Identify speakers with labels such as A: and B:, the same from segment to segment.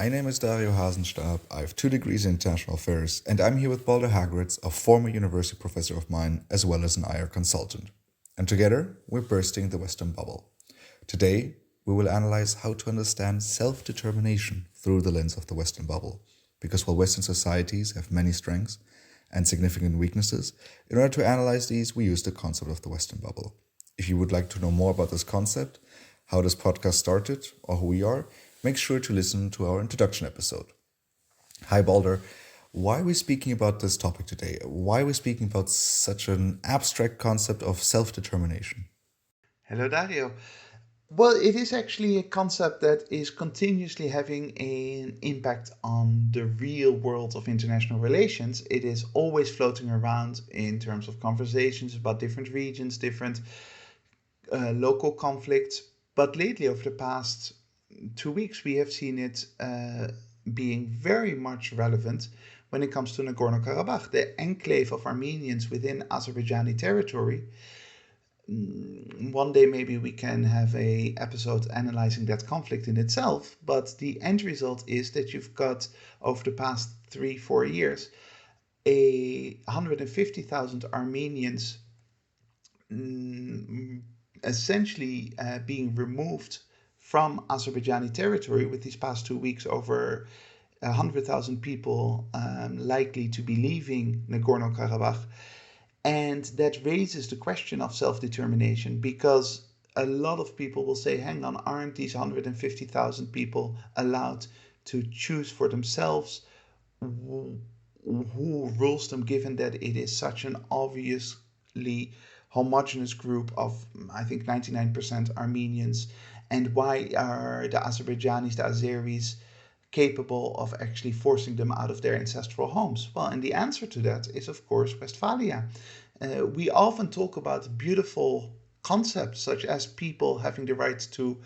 A: My name is Dario Hasenstab. I have 2 degrees in international affairs, and I'm here with Balder Hagritz, a former university professor of mine, as well as an IR consultant. And together, we're bursting the Western bubble. Today, we will analyze how to understand self determination through the lens of the Western bubble. Because while Western societies have many strengths and significant weaknesses, in order to analyze these, we use the concept of the Western bubble. If you would like to know more about this concept, how this podcast started, or who we are, make sure to listen to our introduction episode. Hi, Balder. Why are we speaking about this topic today? Why are we speaking about such an abstract concept of self determination?
B: Hello, Dario. Well, it is actually a concept that is continuously having an impact on the real world of international relations. It is always floating around in terms of conversations about different regions, different local conflicts. But lately, over the past 2 weeks, we have seen it being very much relevant when it comes to Nagorno Karabakh, the enclave of Armenians within Azerbaijani territory. One day maybe we can have a episode analyzing that conflict in itself, but the end result is that you've got over the past 3-4 years 150,000 Armenians essentially being removed from Azerbaijani territory, with these past 2 weeks over 100,000 people likely to be leaving Nagorno Karabakh. And that raises the question of self-determination, because a lot of people will say, hang on, aren't these 150,000 people allowed to choose for themselves who rules them, given that it is such an obviously homogenous group of, I think, 99% Armenians? And why are the Azerbaijanis, the Azeris, capable of actually forcing them out of their ancestral homes? Well, and the answer to that is, of course, Westphalia. We often talk about beautiful concepts such as people having the right to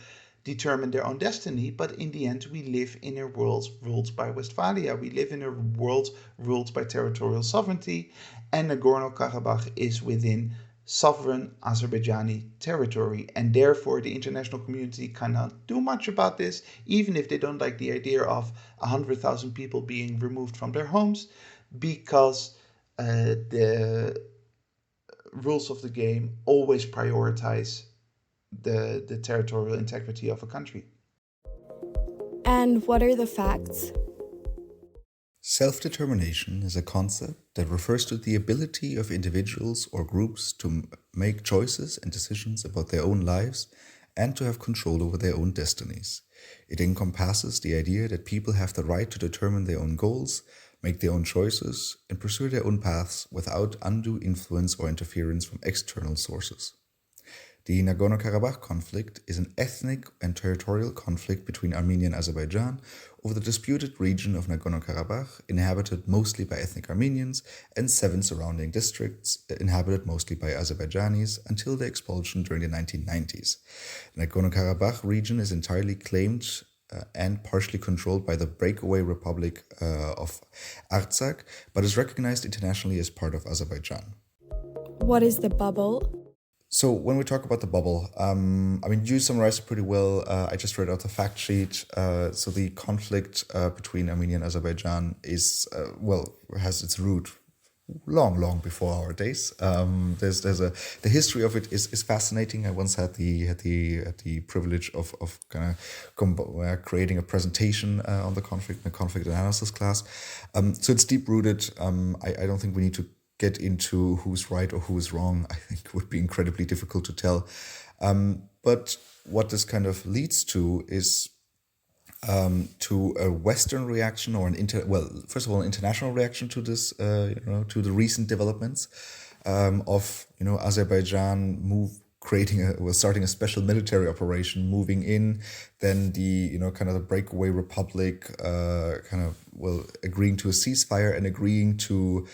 B: determine their own destiny, but in the end, we live in a world ruled by Westphalia. We live in a world ruled by territorial sovereignty, and Nagorno-Karabakh is within sovereign Azerbaijani territory, and therefore the international community cannot do much about this, even if they don't like the idea of 100,000 people being removed from their homes, because the rules of the game always prioritize the territorial integrity of a country.
C: And what are the facts?
A: Self determination is a concept that refers to the ability of individuals or groups to make choices and decisions about their own lives and to have control over their own destinies. It encompasses the idea that people have the right to determine their own goals, make their own choices, and pursue their own paths without undue influence or interference from external sources. The Nagorno-Karabakh conflict is an ethnic and territorial conflict between Armenia and Azerbaijan over the disputed region of Nagorno-Karabakh, inhabited mostly by ethnic Armenians, and 7 surrounding districts inhabited mostly by Azerbaijanis until their expulsion during the 1990s. The Nagorno-Karabakh region is entirely claimed and partially controlled by the breakaway Republic of Artsakh, but is recognized internationally as part of Azerbaijan.
C: What is the bubble?
A: So when we talk about the bubble, you summarized it pretty well. I just read out the fact sheet. So the conflict between Armenia and Azerbaijan has its root long before our days. The history of it is fascinating. I once had the privilege of kind of creating a presentation on the conflict in a conflict analysis class. So it's deep rooted. I don't think we need to get into who's right or who's wrong. I think it would be incredibly difficult to tell. But what this kind of leads to is to a Western reaction, or first of all, an international reaction to this, to the recent developments of Azerbaijan starting a special military operation, moving in, then the kind of the breakaway republic agreeing to a ceasefire and agreeing to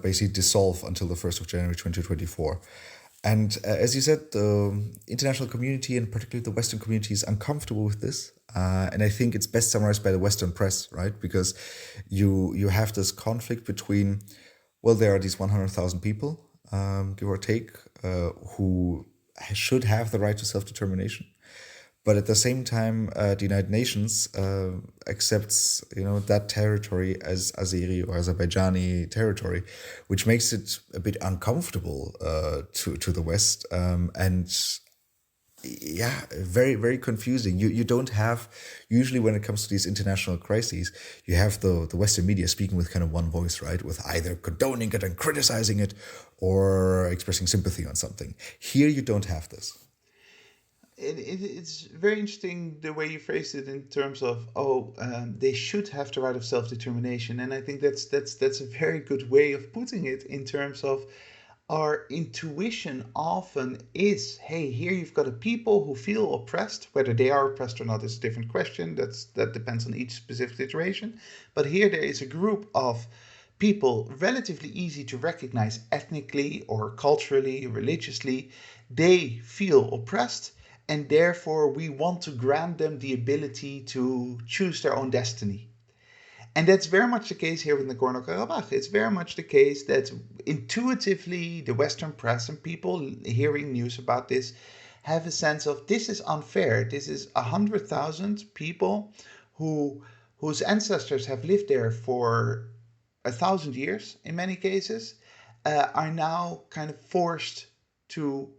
A: basically dissolve until the 1st of January 2024. And as you said, the international community, and particularly the Western community, is uncomfortable with this. And I think it's best summarized by the Western press, right? Because you have this conflict between, there are these 100,000 people, give or take, who should have the right to self-determination. But at the same time, the United Nations accepts, that territory as Azeri or Azerbaijani territory, which makes it a bit uncomfortable to the West, and yeah, very, very confusing. You don't have, usually when it comes to these international crises, you have the Western media speaking with kind of one voice, right? With either condoning it and criticizing it or expressing sympathy on something. Here you don't have this.
B: It's very interesting the way you phrased it in terms of they should have the right of self-determination, and I think that's a very good way of putting it in terms of our intuition often is, hey, here you've got a people who feel oppressed. Whether they are oppressed or not is a different question. That depends on each specific situation. But here there is a group of people relatively easy to recognize ethnically or culturally, religiously. They feel oppressed, and therefore we want to grant them the ability to choose their own destiny. And that's very much the case here with Nagorno-Karabakh. It's very much the case that intuitively the Western press and people hearing news about this have a sense of this is unfair. This is 100,000 people whose ancestors have lived there for 1,000 years in many cases, are now kind of forced to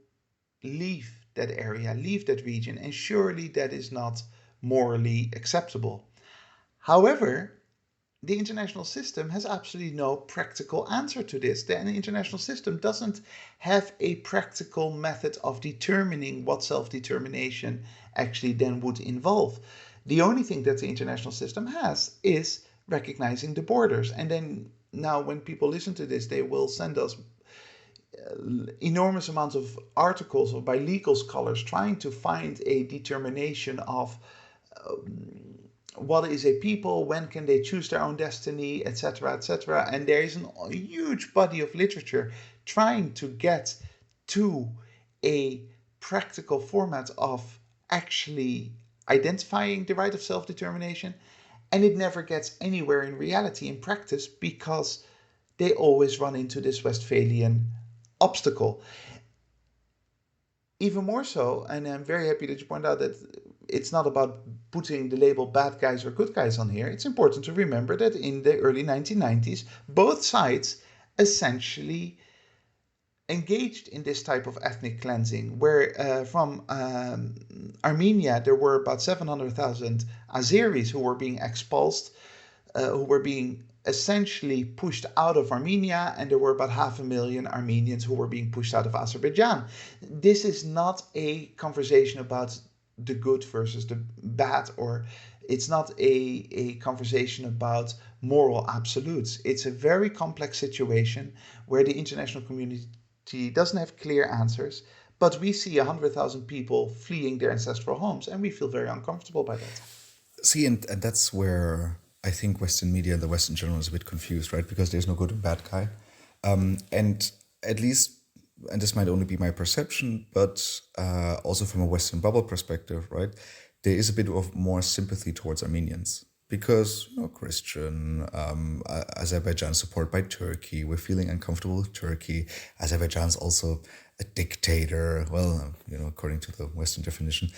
B: leave that area, leave that region, and surely that is not morally acceptable. However, the international system has absolutely no practical answer to this. The international system doesn't have a practical method of determining what self-determination actually then would involve. The only thing that the international system has is recognizing the borders. And then now when people listen to this, they will send us enormous amounts of articles by legal scholars trying to find a determination of what is a people, when can they choose their own destiny, etc., etc. And there is a huge body of literature trying to get to a practical format of actually identifying the right of self-determination, and it never gets anywhere in reality, in practice, because they always run into this Westphalian obstacle. Even more so, and I'm very happy that you point out that it's not about putting the label bad guys or good guys on here. It's important to remember that in the early 1990s, both sides essentially engaged in this type of ethnic cleansing, where from Armenia, there were about 700,000 Azeris who were being expulsed, who were being essentially pushed out of Armenia, and there were about 500,000 Armenians who were being pushed out of Azerbaijan. This is not a conversation about the good versus the bad, or it's not a conversation about moral absolutes. It's a very complex situation where the international community doesn't have clear answers, but we see 100,000 people fleeing their ancestral homes, and we feel very uncomfortable by that.
A: See, and that's where I think Western media and the Western general is a bit confused, right? Because there's no good and bad guy. And at least, and this might only be my perception, but also from a Western bubble perspective, right? There is a bit of more sympathy towards Armenians because, Christian, Azerbaijan supported by Turkey. We're feeling uncomfortable with Turkey. Azerbaijan's also a dictator, well, according to the Western definition.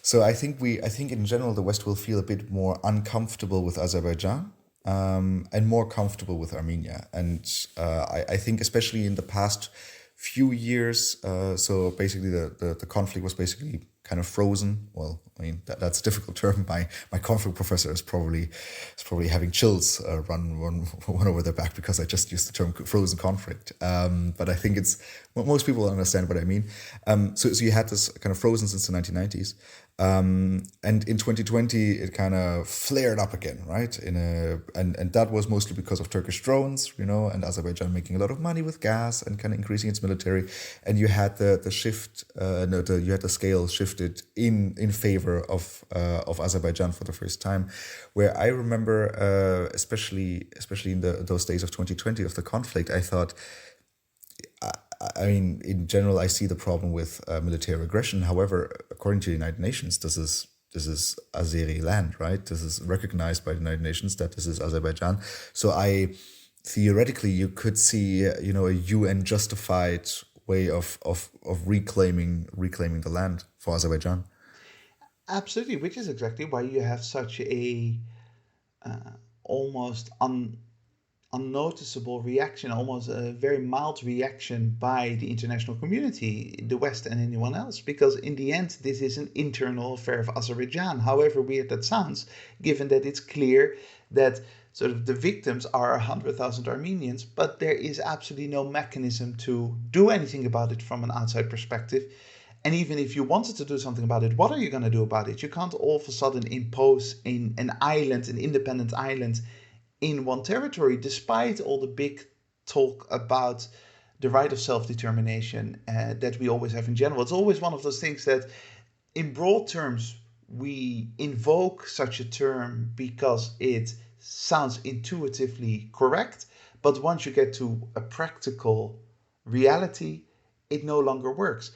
A: So I think in general, the West will feel a bit more uncomfortable with Azerbaijan and more comfortable with Armenia. And I think especially in the past few years, so basically the conflict was basically kind of frozen. Well, I mean, that's a difficult term. My conflict professor is probably having chills run over their back because I just used the term frozen conflict. But I think most people understand what I mean. So you had this kind of frozen since the 1990s. And in 2020, it kind of flared up again, right? And that was mostly because of Turkish drones, and Azerbaijan making a lot of money with gas and kind of increasing its military. And you had the shift, you had the scale shifted in favor of Azerbaijan for the first time, where I remember, especially in those days of 2020 of the conflict, I thought, I mean, in general, I see the problem with military aggression. However, according to the United Nations, this is Azeri land, right? This is recognized by the United Nations that this is Azerbaijan. So theoretically, you could see, a UN justified way of reclaiming the land for Azerbaijan.
B: Absolutely, which is exactly why you have such a almost unnoticeable reaction, almost a very mild reaction by the international community, the West and anyone else, because in the end, this is an internal affair of Azerbaijan, however weird that sounds, given that it's clear that sort of the victims are 100,000 Armenians, but there is absolutely no mechanism to do anything about it from an outside perspective. And even if you wanted to do something about it, what are you going to do about it? You can't all of a sudden impose in an island, an independent island, in one territory, despite all the big talk about the right of self-determination that we always have in general. It's always one of those things that, in broad terms, we invoke such a term because it sounds intuitively correct, but once you get to a practical reality, it no longer works.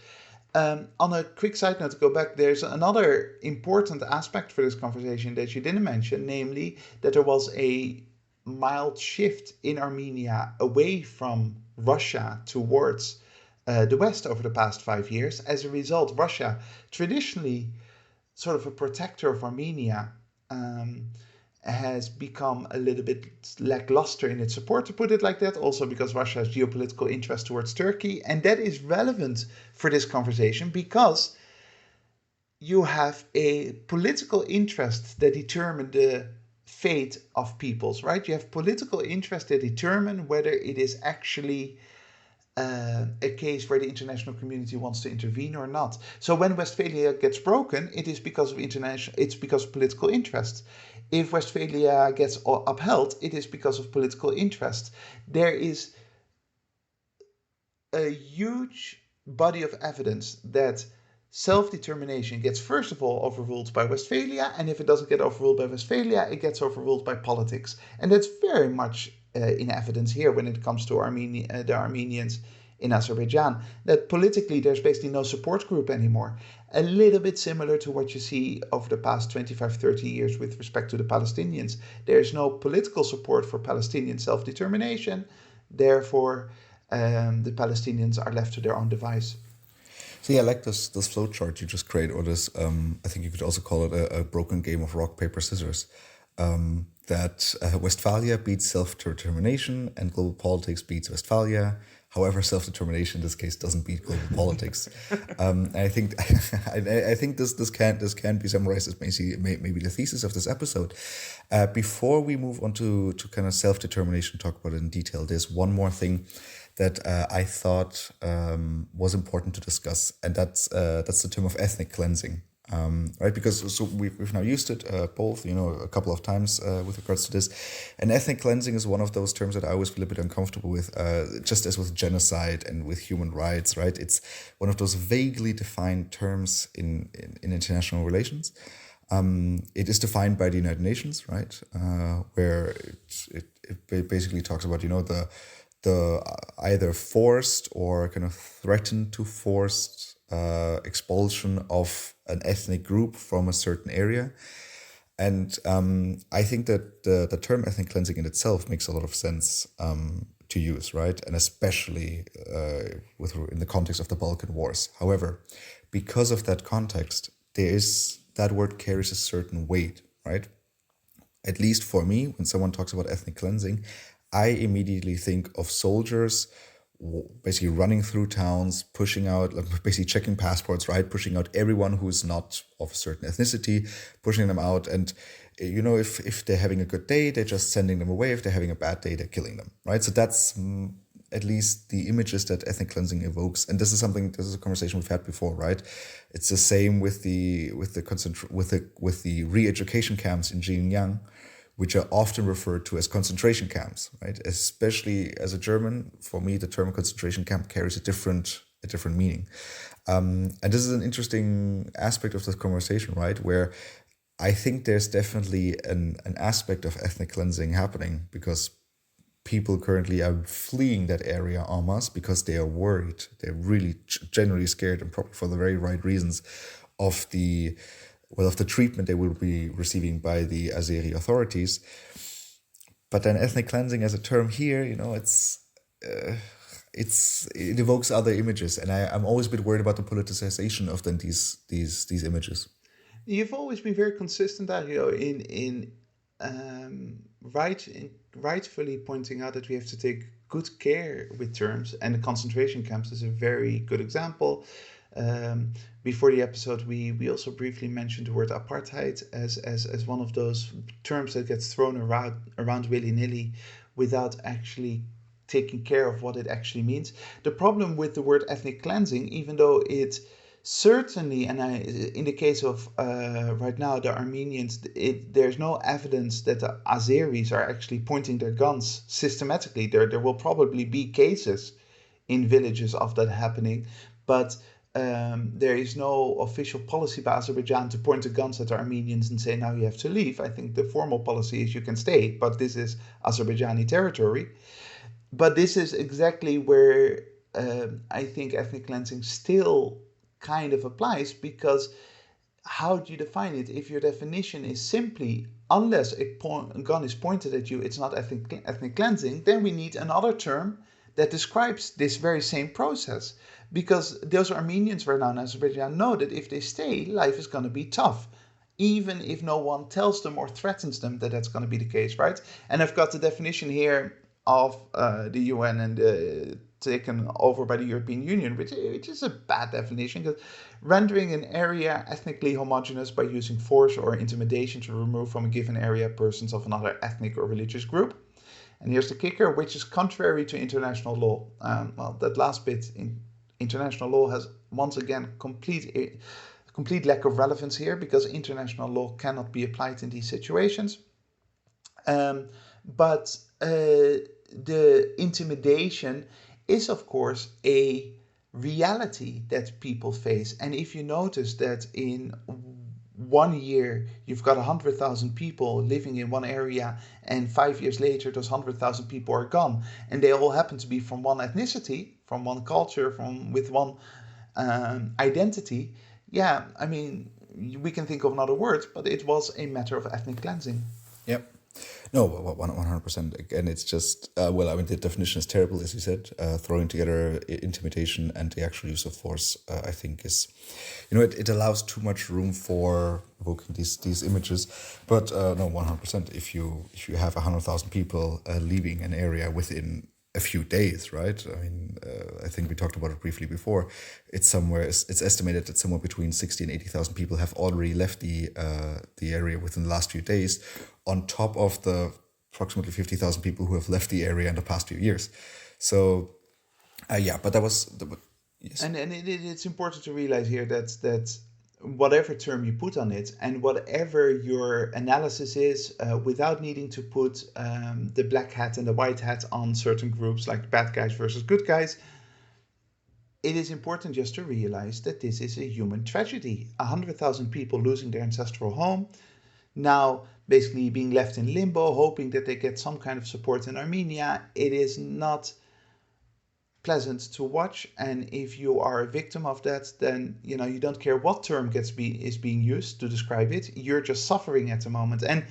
B: On a quick side note to go back, there's another important aspect for this conversation that you didn't mention, namely that there was a mild shift in Armenia away from Russia towards the West over the past 5 years. As a result, Russia, traditionally sort of a protector of Armenia, has become a little bit lackluster in its support, to put it like that, also because Russia has geopolitical interest towards Turkey. And that is relevant for this conversation because you have a political interest that determine the fate of peoples, right? You have political interests that determine whether it is actually a case where the international community wants to intervene or not. So when Westphalia gets broken, it is because of it's because of political interest. If Westphalia gets upheld, it is because of political interest. There is a huge body of evidence that self-determination gets first of all overruled by Westphalia, and if it doesn't get overruled by Westphalia, it gets overruled by politics. And that's very much in evidence here when it comes to the Armenians in Azerbaijan, that politically there's basically no support group anymore. A little bit similar to what you see over the past 25, 30 years with respect to the Palestinians. There's no political support for Palestinian self-determination. Therefore, the Palestinians are left to their own device.
A: So yeah, I like this flow chart you just create, or this I think you could also call it a broken game of rock, paper, scissors. That Westphalia beats self-determination and global politics beats Westphalia. However, self-determination in this case doesn't beat global politics. I think I think this can be summarized as maybe the thesis of this episode. Before we move on to kind of self-determination, talk about it in detail, there's one more thing that I thought was important to discuss, and that's the term of ethnic cleansing. Right, because so we've now used it both, a couple of times with regards to this. And ethnic cleansing is one of those terms that I always feel a bit uncomfortable with, just as with genocide and with human rights, right? It's one of those vaguely defined terms in international relations. It is defined by the United Nations, right? Where it basically talks about, the either forced or kind of threatened to forced expulsion of an ethnic group from a certain area. And I think that the term ethnic cleansing in itself makes a lot of sense to use, right? And especially in the context of the Balkan Wars. However, because of that context, that word carries a certain weight, right? At least for me, when someone talks about ethnic cleansing, I immediately think of soldiers basically running through towns, pushing out, basically checking passports, right? Pushing out everyone who's not of a certain ethnicity, pushing them out. And, if they're having a good day, they're just sending them away. If they're having a bad day, they're killing them, right? So that's at least the images that ethnic cleansing evokes. And this is a conversation we've had before, right? It's the same with the re-education camps in Xinjiang, which are often referred to as concentration camps, right? Especially as a German, for me, the term concentration camp carries a different meaning. And this is an interesting aspect of this conversation, right? Where I think there's definitely an aspect of ethnic cleansing happening because people currently are fleeing that area en masse because they are worried. They're really generally scared, and probably for the very right reasons, of the treatment they will be receiving by the Azeri authorities. But then ethnic cleansing as a term here, it evokes other images, and I'm always a bit worried about the politicization of then these images.
B: You've always been very consistent, Dario, in um, rightfully pointing out that we have to take good care with terms, and the concentration camps is a very good example. Um, Before the episode, we also briefly mentioned the word apartheid as one of those terms that gets thrown around willy nilly without actually taking care of what it actually means. The problem with the word ethnic cleansing, even though it certainly, in the case of right now, the Armenians, there's no evidence that the Azeris are actually pointing their guns systematically. There will probably be cases in villages of that happening, but there is no official policy by Azerbaijan to point the guns at the Armenians and say, now you have to leave. I think the formal policy is you can stay, but this is Azerbaijani territory. But this is exactly where I think ethnic cleansing still kind of applies, because how do you define it? If your definition is simply, unless a gun is pointed at you, it's not ethnic cleansing, then we need another term that describes this very same process. Because those Armenians right now in Azerbaijan know that if they stay, life is going to be tough, even if no one tells them or threatens them that that's going to be the case, right? And I've got the definition here of the UN and taken over by the European Union, which is a bad definition, because rendering an area ethnically homogeneous by using force or intimidation to remove from a given area persons of another ethnic or religious group. And here's the kicker, which is contrary to international law. Well, that last bit in international law has once again complete lack of relevance here, because international law cannot be applied in these situations. But the intimidation is, of course, a reality that people face. And if you notice that in 1 year you've got 100,000 people living in one area, and 5 years later those 100,000 people are gone, and they all happen to be from one ethnicity, from one culture, with one identity, yeah, I mean, we can think of another word, but it was a matter of ethnic cleansing.
A: Yep. No, 100%. Again, it's just, well, I mean, the definition is terrible, as you said. Throwing together intimidation and the actual use of force, I think is, it allows too much room for evoking these images. But no, 100%. If you have 100,000 people leaving an area within a few days, right? I mean, I think we talked about it briefly before. It's estimated that somewhere between 60 and 80,000 people have already left the area within the last few days, on top of the approximately 50,000 people who have left the area in the past few years. So, yeah, but that was yes.
B: And it's important to realize here that whatever term you put on it and whatever your analysis is, without needing to put the black hat and the white hat on certain groups like bad guys versus good guys, it is important just to realize that this is a human tragedy. 100,000 people losing their ancestral home, now basically being left in limbo, hoping that they get some kind of support in Armenia. It is not pleasant to watch, and if you are a victim of that, then you don't care what term is being used to describe it. You're just suffering at the moment, and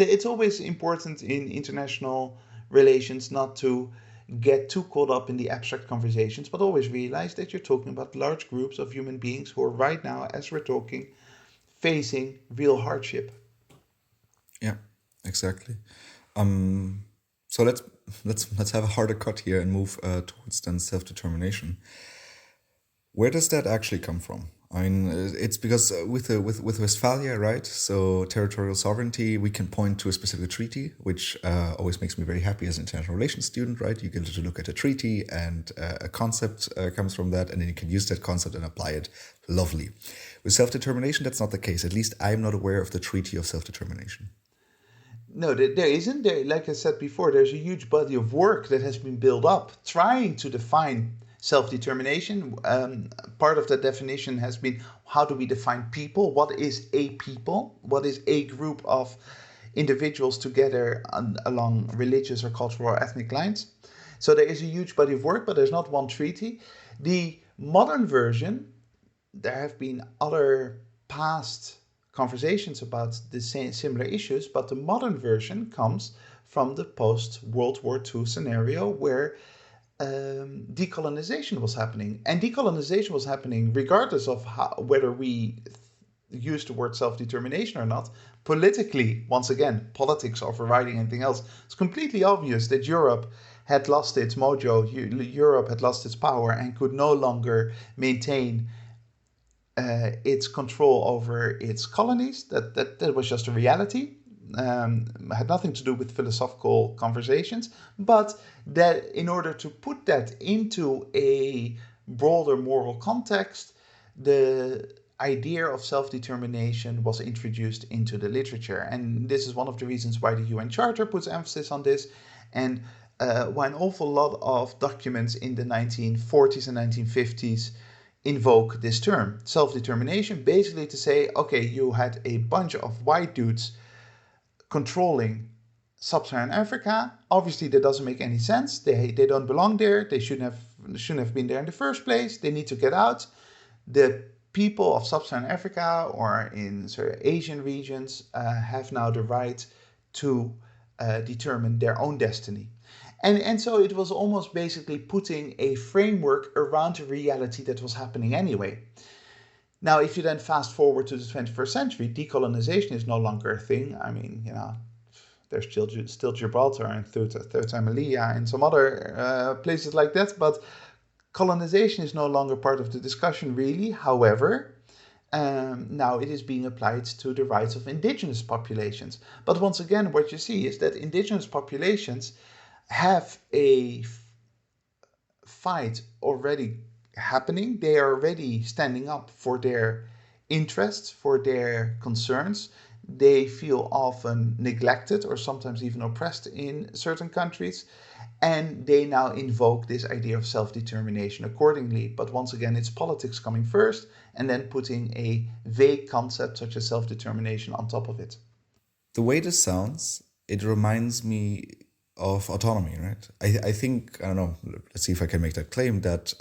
B: it's always important in international relations not to get too caught up in the abstract conversations, but always realize that you're talking about large groups of human beings who are right now, as we're talking, facing real hardship.
A: Yeah, exactly. So let's have a harder cut here and move towards then self-determination. Where does that actually come from? I mean, it's because with Westphalia, right? So territorial sovereignty, we can point to a specific treaty, which always makes me very happy as an international relations student, right? You get to look at a treaty and a concept comes from that, and then you can use that concept and apply it. Lovely. With self-determination, that's not the case. At least I'm not aware of the Treaty of Self-Determination.
B: No, there isn't. Like I said before, there's a huge body of work that has been built up trying to define self-determination. Part of the definition has been, how do we define people? What is a people? What is a group of individuals together along religious or cultural or ethnic lines? So there is a huge body of work, but there's not one treaty. The modern version, there have been other past conversations about the same similar issues, but the modern version comes from the post-World War II scenario where decolonization was happening. And decolonization was happening regardless of whether we use the word self-determination or not, politically, once again, politics overriding anything else, it's completely obvious that Europe had lost its mojo, Europe had lost its power and could no longer maintain its control over its colonies. That was just a reality. Had nothing to do with philosophical conversations, but that in order to put that into a broader moral context, the idea of self-determination was introduced into the literature. And this is one of the reasons why the UN Charter puts emphasis on this, and why an awful lot of documents in the 1940s and 1950s invoke this term, self-determination, basically to say, okay, you had a bunch of white dudes controlling sub-Saharan Africa. Obviously, that doesn't make any sense. They don't belong there. They shouldn't have been there in the first place. They need to get out. The people of sub-Saharan Africa or in Asian regions have now the right to determine their own destiny. And so it was almost basically putting a framework around a reality that was happening anyway. Now, if you then fast forward to the 21st century, decolonization is no longer a thing. I mean, there's still Gibraltar and Ceuta and Melilla and some other places like that, but colonization is no longer part of the discussion, really. However, now it is being applied to the rights of indigenous populations. But once again, what you see is that indigenous populations have a fight already happening. They are already standing up for their interests, for their concerns. They feel often neglected or sometimes even oppressed in certain countries. And they now invoke this idea of self-determination accordingly. But once again, it's politics coming first and then putting a vague concept such as self-determination on top of it.
A: The way this sounds, it reminds me of autonomy, right? I think, I don't know, let's see if I can make that claim, that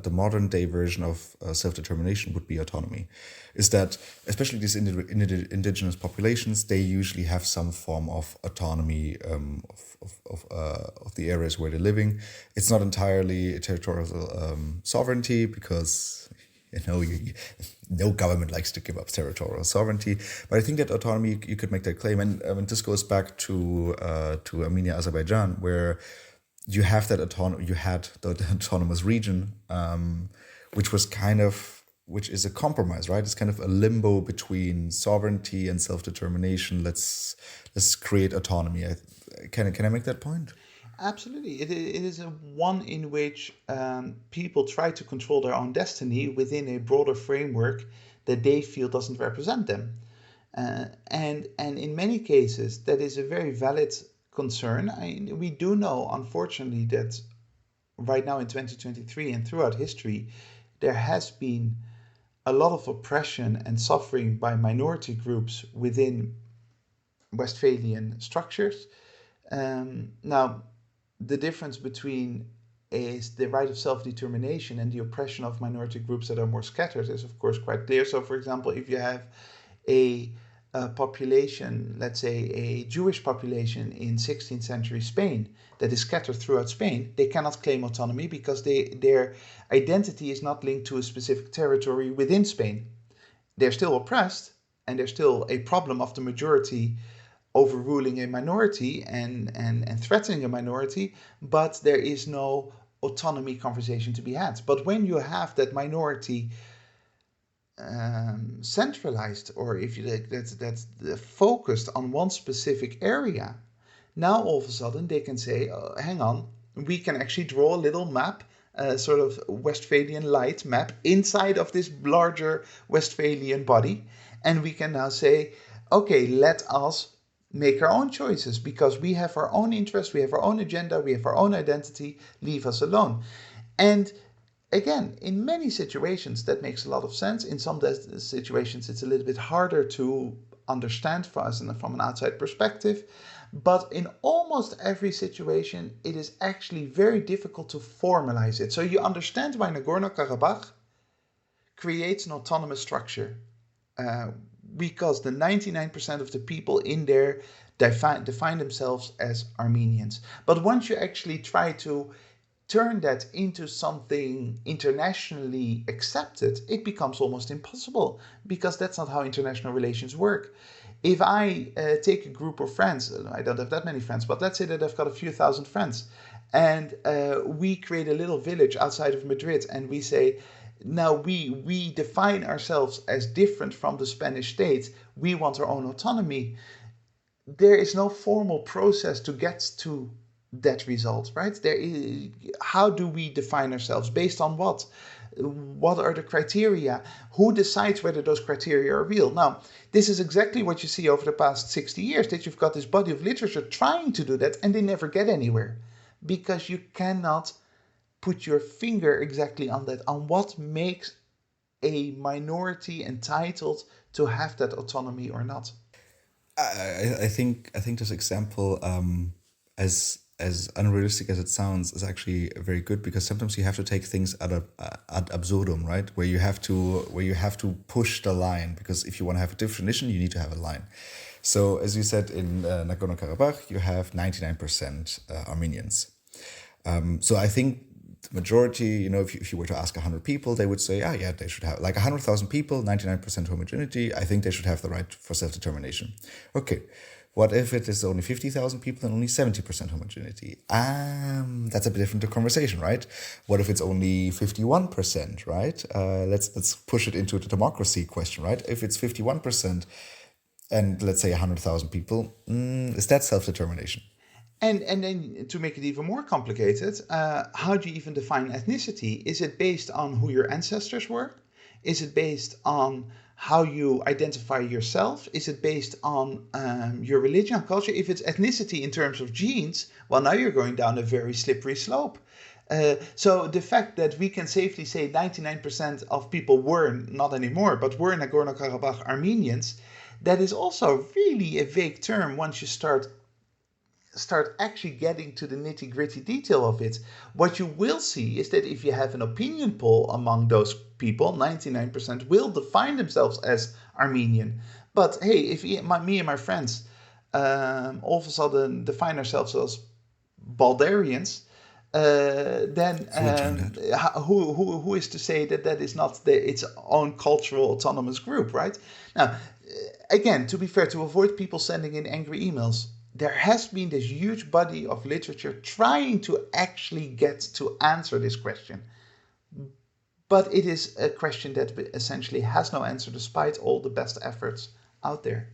A: the modern day version of self-determination would be autonomy. Is that, especially these indigenous populations, they usually have some form of autonomy of the areas where they're living. It's not entirely territorial sovereignty, because no government likes to give up territorial sovereignty, but I think that autonomy, you could make that claim, and this goes back to Armenia, Azerbaijan, where you have that you had the autonomous region, which is a compromise, right? It's kind of a limbo between sovereignty and self-determination. Let's create autonomy. Can I make that point?
B: Absolutely. It is a one in which people try to control their own destiny within a broader framework that they feel doesn't represent them. And in many cases, that is a very valid concern. We do know, unfortunately, that right now in 2023 and throughout history, there has been a lot of oppression and suffering by minority groups within Westphalian structures. Now, the difference between the right of self-determination and the oppression of minority groups that are more scattered is, of course, quite clear. So, for example, if you have a population, let's say a Jewish population in 16th century Spain that is scattered throughout Spain, they cannot claim autonomy because their identity is not linked to a specific territory within Spain. They're still oppressed, and there's still a problem of the majority overruling a minority and threatening a minority, but there is no autonomy conversation to be had. But when you have that minority centralized, or if you like, that's focused on one specific area, now all of a sudden they can say, oh, hang on, we can actually draw a little map, sort of Westphalian light map inside of this larger Westphalian body, and we can now say, okay, let us make our own choices because we have our own interests, we have our own agenda, we have our own identity, leave us alone. And again, in many situations that makes a lot of sense. In some situations it's a little bit harder to understand for us from an outside perspective, but in almost every situation it is actually very difficult to formalize it. So you understand why Nagorno-Karabakh creates an autonomous structure, because the 99% of the people in there define themselves as Armenians. But once you actually try to turn that into something internationally accepted, it becomes almost impossible, because that's not how international relations work. If I take a group of friends, I don't have that many friends, but let's say that I've got a few thousand friends, and we create a little village outside of Madrid, and we say, now we define ourselves as different from the Spanish state, we want our own autonomy. There is no formal process to get to that result, right? How do we define ourselves? Based on what? What are the criteria? Who decides whether those criteria are real? Now, this is exactly what you see over the past 60 years, that you've got this body of literature trying to do that, and they never get anywhere, because you cannot put your finger exactly on that, on what makes a minority entitled to have that autonomy or not.
A: I think this example, as unrealistic as it sounds, is actually very good, because sometimes you have to take things ad absurdum, right? Where you have to push the line, because if you want to have a definition, you need to have a line. So as you said, in Nagorno-Karabakh, you have 99% Armenians. So I think the majority, if you were to ask 100 people, they would say, yeah, they should have, like 100,000 people, 99% homogeneity, I think they should have the right for self-determination. Okay, what if it is only 50,000 people and only 70% homogeneity? That's a bit different conversation, right? What if it's only 51%, right? Let's push it into the democracy question, right? If it's 51% and let's say 100,000 people, is that self-determination?
B: And then, to make it even more complicated, how do you even define ethnicity? Is it based on who your ancestors were? Is it based on how you identify yourself? Is it based on your religion, culture? If it's ethnicity in terms of genes, well, now you're going down a very slippery slope. So the fact that we can safely say 99% of people were, not anymore, but were Nagorno-Karabakh Armenians, that is also really a vague term once you start actually getting to the nitty-gritty detail of it. What you will see is that if you have an opinion poll among those people, 99% will define themselves as Armenian. But hey, if me and my friends all of a sudden define ourselves as Baldarians, then who is to say that that is not its own cultural autonomous group, right? Now, again, to be fair, to avoid people sending in angry emails, there has been this huge body of literature trying to actually get to answer this question. But it is a question that essentially has no answer, despite all the best efforts out there.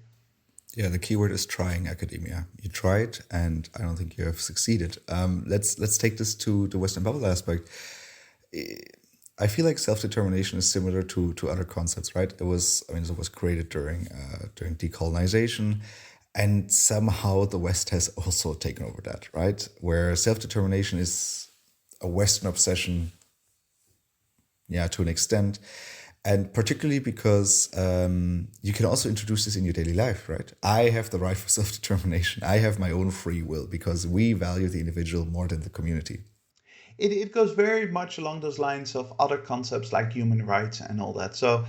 A: Yeah, the keyword is trying, academia. You tried, and I don't think you have succeeded. Let's take this to the Western bubble aspect. I feel like self-determination is similar to other concepts, right? It was created during decolonization. And somehow the West has also taken over that, right? Where self-determination is a Western obsession, to an extent. And particularly because you can also introduce this in your daily life, right? I have the right for self-determination. I have my own free will, because we value the individual more than the community.
B: It goes very much along those lines of other concepts like human rights and all that. So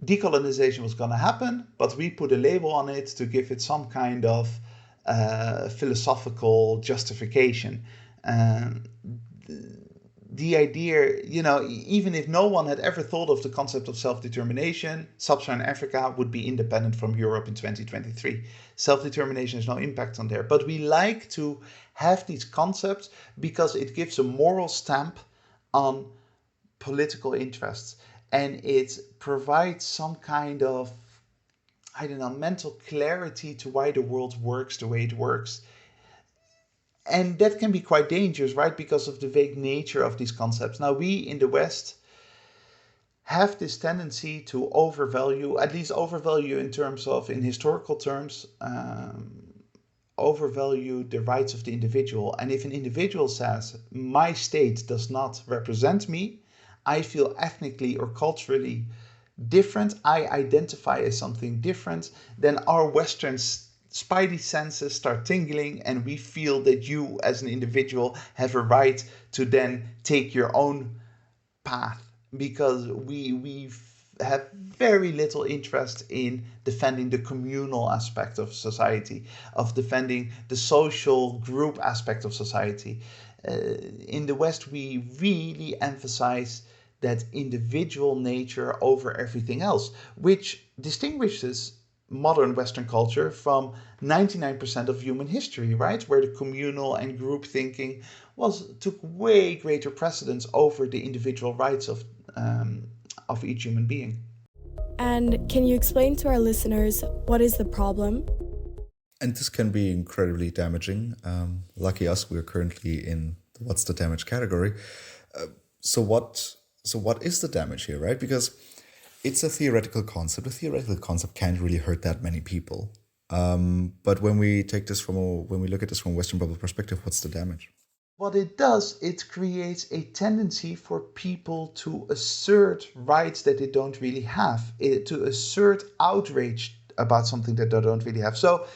B: decolonization was going to happen, but we put a label on it to give it some kind of philosophical justification. The idea, even if no one had ever thought of the concept of self-determination, Sub-Saharan Africa would be independent from Europe in 2023. Self-determination has no impact on there. But we like to have these concepts because it gives a moral stamp on political interests. And it provides some kind of, mental clarity to why the world works the way it works. And that can be quite dangerous, right? Because of the vague nature of these concepts. Now, we in the West have this tendency to overvalue, at least overvalue in historical terms, overvalue the rights of the individual. And if an individual says, my state does not represent me, I feel ethnically or culturally different, I identify as something different, then our Western spidey senses start tingling, and we feel that you as an individual have a right to then take your own path, because we have very little interest in defending the communal aspect of society, of defending the social group aspect of society. In the West, we really emphasize that individual nature over everything else, which distinguishes modern Western culture from 99% of human history, right? Where the communal and group thinking took way greater precedence over the individual rights of each human being.
C: And can you explain to our listeners what is the problem?
A: And this can be incredibly damaging. Lucky us, we're currently in the what's the damage category. So what is the damage here, right? Because it's a theoretical concept. A theoretical concept can't really hurt that many people. But when we look at this from a Western bubble perspective, what's the damage?
B: What it does, it creates a tendency for people to assert rights that they don't really have, to assert outrage about something that they don't really have. So,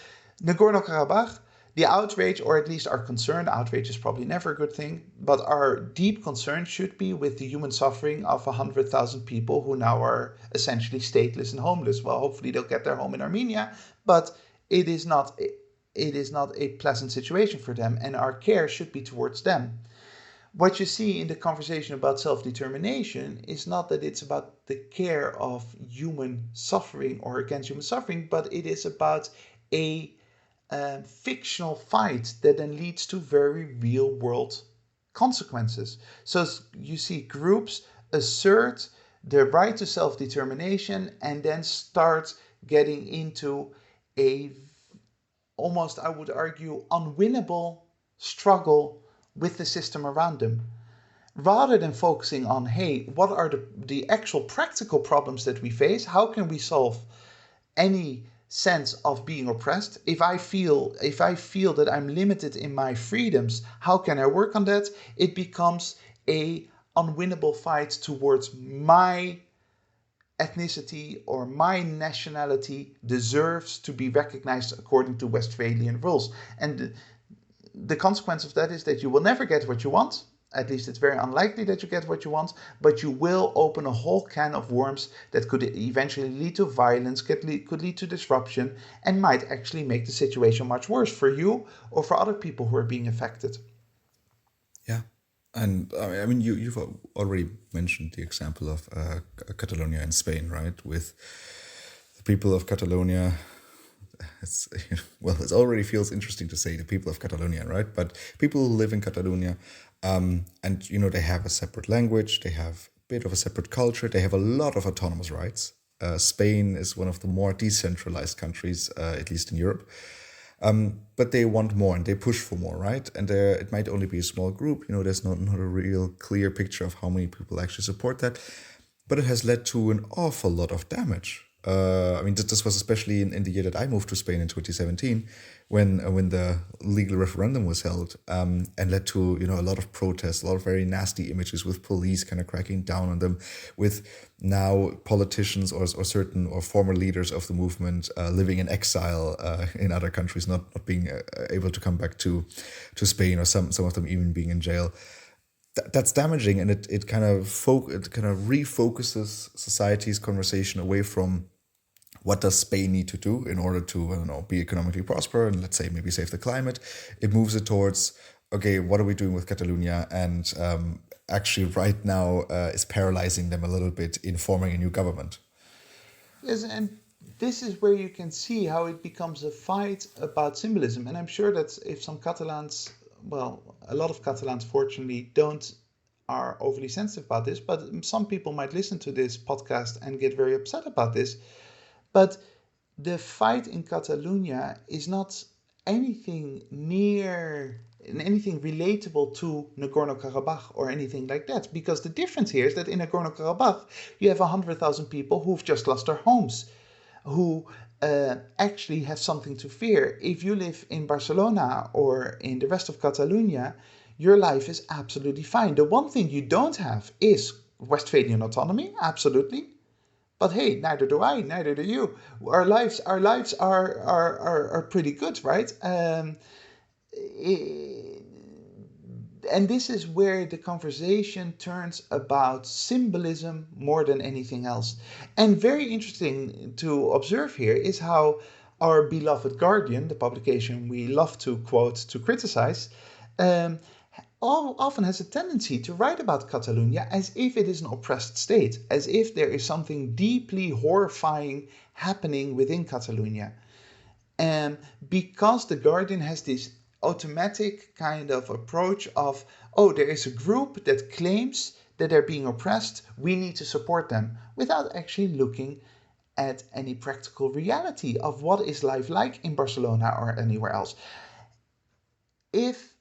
B: Nagorno-Karabakh, the outrage, or at least our concern, outrage is probably never a good thing, but our deep concern should be with the human suffering of 100,000 people who now are essentially stateless and homeless. Well, hopefully they'll get their home in Armenia, but it is not a pleasant situation for them, and our care should be towards them. What you see in the conversation about self-determination is not that it's about the care of human suffering or against human suffering, but it is about a fictional fight that then leads to very real world consequences. So you see groups assert the right to self-determination and then start getting into a almost, I would argue, unwinnable struggle with the system around them. Rather than focusing on, hey, what are the actual practical problems that we face? How can we solve any sense of being oppressed? If I feel that I'm limited in my freedoms, how can I work on that? It becomes a unwinnable fight towards my ethnicity or my nationality deserves to be recognized according to Westphalian rules. And the consequence of that is that you will never get what you want. At least it's very unlikely that you get what you want, but you will open a whole can of worms that could eventually lead to violence, could lead to disruption, and might actually make the situation much worse for you or for other people who are being affected.
A: Yeah. And I mean, you've already mentioned the example of Catalonia in Spain, right? With the people of Catalonia, it already feels interesting to say the people of Catalonia, right? But people who live in Catalonia, and they have a separate language, they have a bit of a separate culture, they have a lot of autonomous rights. Spain is one of the more decentralized countries, at least in Europe. But they want more and they push for more, right? And it might only be a small group. There's not a real clear picture of how many people actually support that. But it has led to an awful lot of damage. This was especially in the year that I moved to Spain in 2017, when the legal referendum was held, and led to a lot of protests, a lot of very nasty images with police kind of cracking down on them, with now politicians or certain or former leaders of the movement living in exile in other countries, not being able to come back to Spain, or some of them even being in jail. That's damaging, and it kind of refocuses society's conversation away from what does Spain need to do in order to be economically prosper and, let's say, maybe save the climate. It moves it towards, okay, what are we doing with Catalonia? And actually right now is paralyzing them a little bit in forming a new government.
B: Yes, and this is where you can see how it becomes a fight about symbolism. And I'm sure that if some Catalans, a lot of Catalans fortunately are overly sensitive about this, but some people might listen to this podcast and get very upset about this. But the fight in Catalonia is not anything relatable to Nagorno-Karabakh or anything like that. Because the difference here is that in Nagorno-Karabakh, you have 100,000 people who've just lost their homes, who actually have something to fear. If you live in Barcelona or in the rest of Catalonia, your life is absolutely fine. The one thing you don't have is Westphalian autonomy, absolutely. But hey, neither do I, neither do you. Our lives are pretty good, right? And this is where the conversation turns about symbolism more than anything else. And very interesting to observe here is how our beloved Guardian, the publication we love to quote to criticize, often has a tendency to write about Catalonia as if it is an oppressed state, as if there is something deeply horrifying happening within Catalonia. And because The Guardian has this automatic kind of approach of, oh, there is a group that claims that they're being oppressed, we need to support them, without actually looking at any practical reality of what is life like in Barcelona or anywhere else. If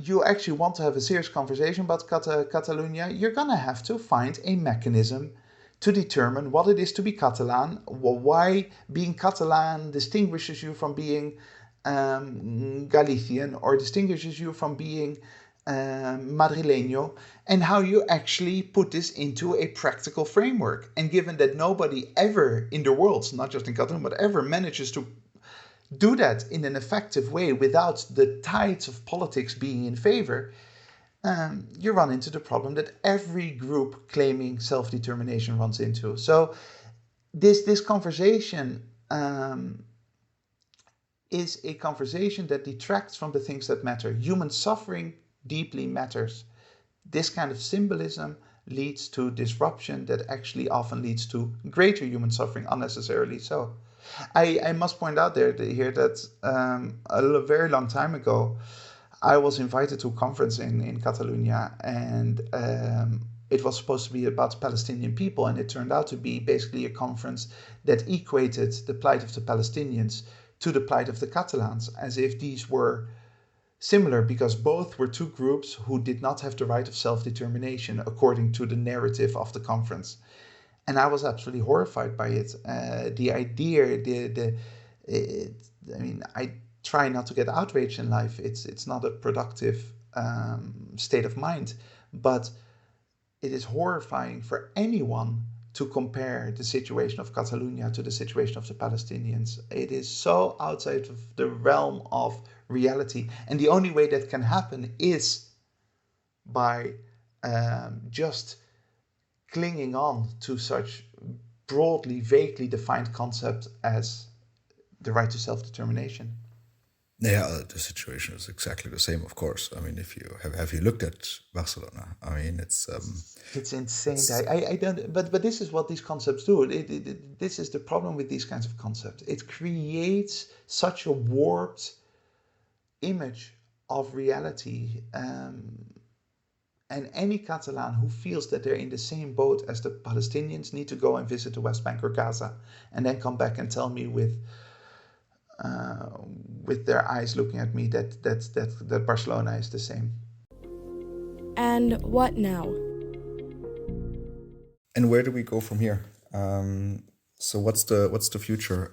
B: you actually want to have a serious conversation about Catalonia, you're going to have to find a mechanism to determine what it is to be Catalan, why being Catalan distinguishes you from being Galician or distinguishes you from being Madrileño, and how you actually put this into a practical framework. And given that nobody ever in the world, not just in Catalonia, but ever manages to do that in an effective way without the tides of politics being in favor, you run into the problem that every group claiming self-determination runs into. So this conversation is a conversation that detracts from the things that matter. Human suffering deeply matters. This kind of symbolism leads to disruption that actually often leads to greater human suffering unnecessarily so. I must point out here that a very long time ago, I was invited to a conference in Catalonia, and it was supposed to be about Palestinian people, and it turned out to be basically a conference that equated the plight of the Palestinians to the plight of the Catalans, as if these were similar, because both were two groups who did not have the right of self-determination according to the narrative of the conference. And I was absolutely horrified by it. The idea, I try not to get outraged in life. It's not a productive state of mind, but it is horrifying for anyone to compare the situation of Catalonia to the situation of the Palestinians. It is so outside of the realm of reality. And the only way that can happen is by just clinging on to such broadly, vaguely defined concept as the right to self-determination.
A: Yeah, the situation is exactly the same, of course. I mean, if you have you looked at Barcelona? I mean, it's
B: insane. I don't. But this is what these concepts do. This is the problem with these kinds of concepts. It creates such a warped image of reality. And any Catalan who feels that they're in the same boat as the Palestinians need to go and visit the West Bank or Gaza, and then come back and tell me with their eyes looking at me that Barcelona is the same.
C: And what now?
A: And where do we go from here? So what's the future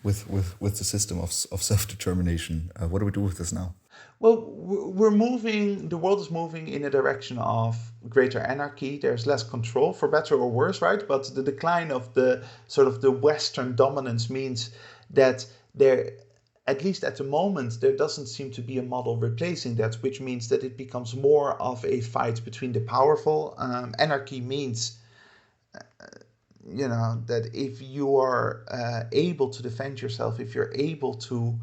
A: with the system of self-determination? What do we do with this now?
B: Well, the world is moving in a direction of greater anarchy. There's less control, for better or worse, right? But the decline of the sort of the Western dominance means that there, at least at the moment, there doesn't seem to be a model replacing that, which means that it becomes more of a fight between the powerful. Anarchy means, that if you are able to defend yourself, if you're able to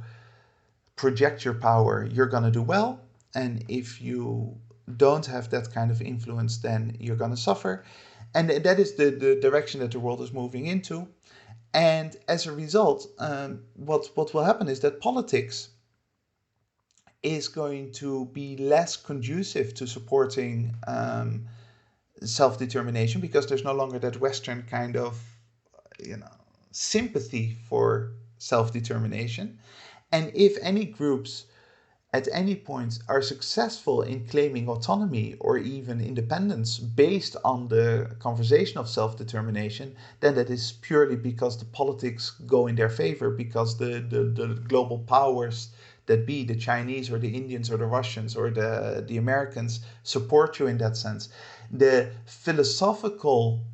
B: project your power, you're going to do well. And if you don't have that kind of influence, then you're going to suffer. And that is the direction that the world is moving into. And as a result, what will happen is that politics is going to be less conducive to supporting self-determination, because there's no longer that Western kind of sympathy for self-determination. And if any groups at any point are successful in claiming autonomy or even independence based on the conversation of self-determination, then that is purely because the politics go in their favor, because the global powers that be, the Chinese or the Indians or the Russians or the Americans, support you in that sense. The philosophical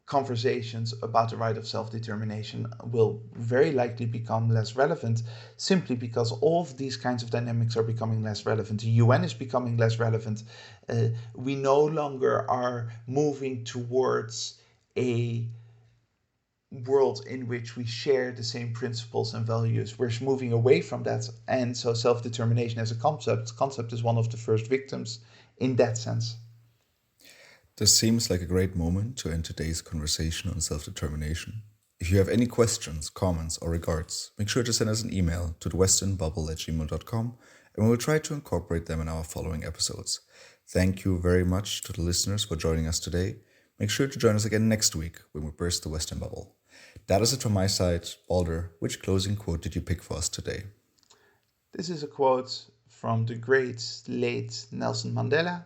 B: conversations about the right of self-determination will very likely become less relevant, simply because all of these kinds of dynamics are becoming less relevant. The UN is becoming less relevant. We no longer are moving towards a world in which we share the same principles and values. We're moving away from that. And so self-determination as a concept is one of the first victims in that sense.
A: This seems like a great moment to end today's conversation on self-determination. If you have any questions, comments, or regards, make sure to send us an email to thewesternbubble@gmail.com, and we will try to incorporate them in our following episodes. Thank you very much to the listeners for joining us today. Make sure to join us again next week when we burst the Western bubble. That is it from my side. Balder, which closing quote did you pick for us today?
B: This is a quote from the great late Nelson Mandela,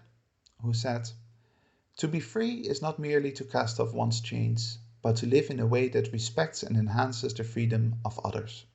B: who said, "To be free is not merely to cast off one's chains, but to live in a way that respects and enhances the freedom of others."